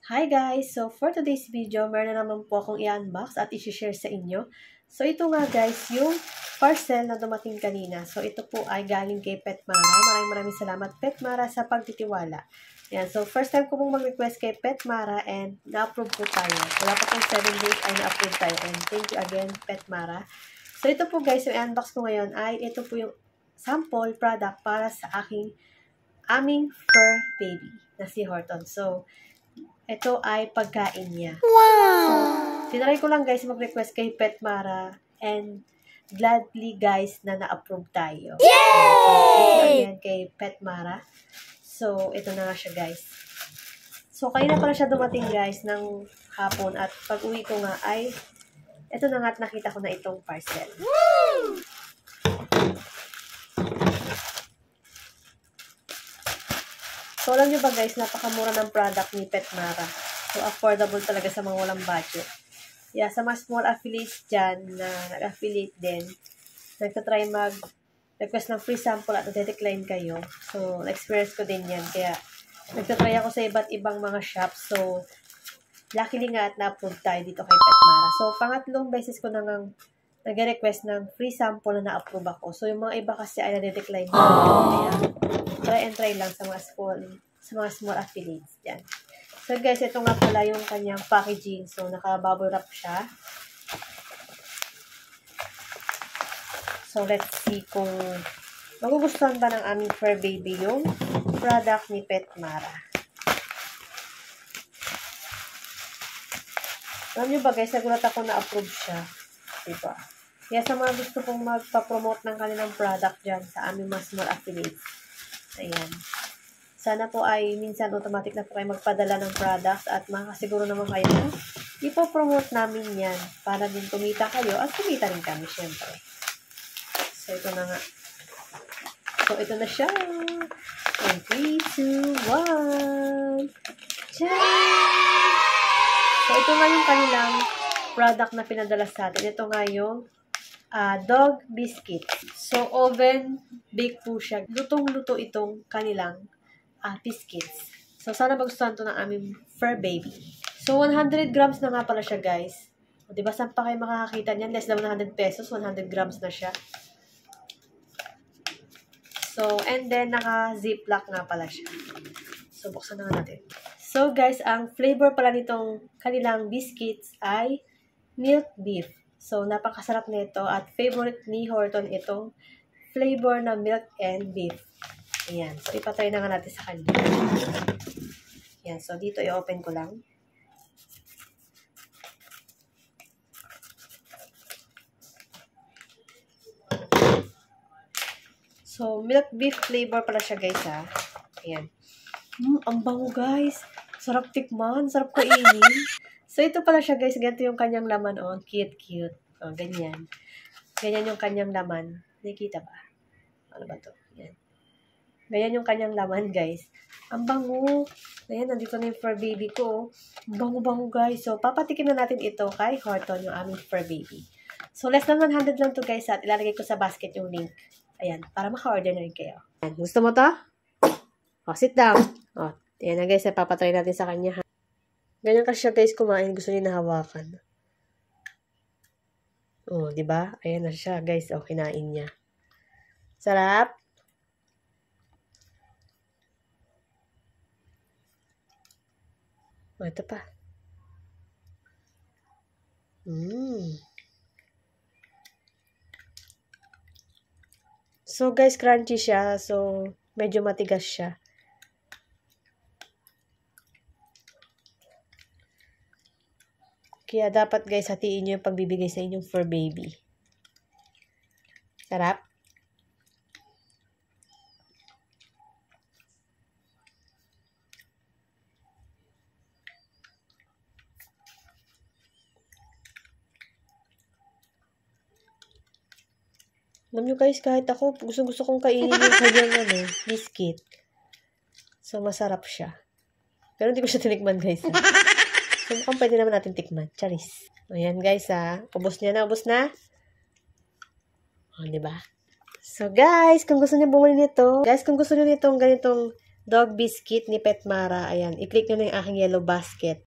Hi guys! So for today's video, meron na naman po akong i-unbox at i-share sa inyo. So ito nga guys, yung parcel na dumating kanina. So ito po ay galing kay Petmara. Maraming salamat Petmara sa pagtitiwala. Ayan, so first time ko pong mag-request kay Petmara and na-approve po tayo. Wala pa pong 7 days ay na-approve tayo. And thank you again Petmara. So ito po guys, yung i-unbox ko ngayon ay ito po yung sample product para sa aming fur baby na si Horton. So ito ay pagkain niya. Wow! So, tinry ko lang guys mag-request kay Petmara and gladly guys na na-approve tayo. Yay! Thank you again kay Petmara. So, ito na nga siya guys. So, kanina pala siya dumating guys ng hapon at pag uwi ko nga ay ito na nga at nakita ko na itong parcel. Woo! So, alam nyo ba guys, napakamura ng product ni Petmara. So, affordable talaga sa mga walang budget. Yeah, sa mga small affiliates dyan na nag-affiliate din, nagtatry mag-request ng free sample at nade-decline kayo. So, na-experience ko din yan. Kaya, nagtatry ako sa iba't ibang mga shops. So, luckily nga at na-approve tayo dito kay Petmara. So, pangatlong beses ko nang nag-request ng free sample na na-approve ako. So, yung mga iba kasi ay nade-decline ko. Kaya, try and try lang sa mga small affiliates dyan. So guys, ito nga pala yung kanyang packaging. So naka-bubble wrap siya. So let's see kung magugustuhan ba ng aming fur baby yung product ni Petmara. Alam nyo ba guys, nagulat ako na approve siya. Diba? Kaya sa mga gusto kong magpa-promote ng kanilang product dyan sa aming mga small affiliates. Ayan. Sana po ay minsan automatic na po kayo magpadala ng products at makasiguro naman kayo na ipopromote namin yan para din kumita kayo at kumita rin kami syempre. So, ito na nga. So, ito na siya. And 3, 2, 1. Tcharam! So, ito nga yung kanilang product na pinadala sa atin. Ito nga yung dog biscuit. So, oven bake po siya. Lutong-luto itong kanilang biscuits. So, sana magustuhan to ng aming fur baby. So, 100 grams na nga pala siya, guys. O, diba, saan pa kayo makakakita niyan? Less than 100 pesos, 100 grams na siya. So, and then, naka-ziplock nga pala siya. So, buksan na nga natin. So, guys, ang flavor pala nitong kanilang biscuits ay milk beef. So, napakasarap nito at favorite ni Horton itong flavor na milk and beef. Ayan. So, ipatry na nga natin sa kanya. Ayan. So, dito i-open ko lang. So, milk beef flavor pala siya guys ha. Ayan. Ang bango guys. Sarap tikman. Sarap kainin. So, ito pala siya guys. Ganito yung kanyang laman. Oh, cute. Oh, ganyan. Ganyan yung kanyang laman. Nakikita ba? Ano ba to? Yan. Ganyan yung kanyang laman, guys. Ang bango. Ayan, nandito na yung fur baby ko. Bango-bango, guys. So, papatikim na natin ito kay Horton, yung aming fur baby. So, less than 100 lang to guys. At ilalagay ko sa basket yung link. Ayan, para maka-order na rin kayo. Ayan, gusto mo to? Oh, sit down. Oh, ayan na guys. Papatry natin sa kanya. Ganyan kasi siya guys kumain. Gusto niya nahawakan. Oh, di ba? Ayan na siya, guys. Oh, kinain niya. Sarap. Oh, ito pa. So, guys, crunchy siya. So, medyo matigas siya. Kaya dapat guys, hatiin nyo yung pagbibigay sa inyong fur baby. Sarap. Alam nyo guys, kahit ako, gusto kong kainin yung kanyang biscuit. So, masarap siya. Pero hindi ko siya tinikman guys. So, mukhang pwede naman natin tikman. Charis. Ayan guys ubos niya na, ubos na. O, diba? So guys, kung gusto niyo bumili nito, guys, kung gusto niyo nitong ganitong dog biscuit ni Petmara. Ayan, i-click nyo na yung aking yellow basket.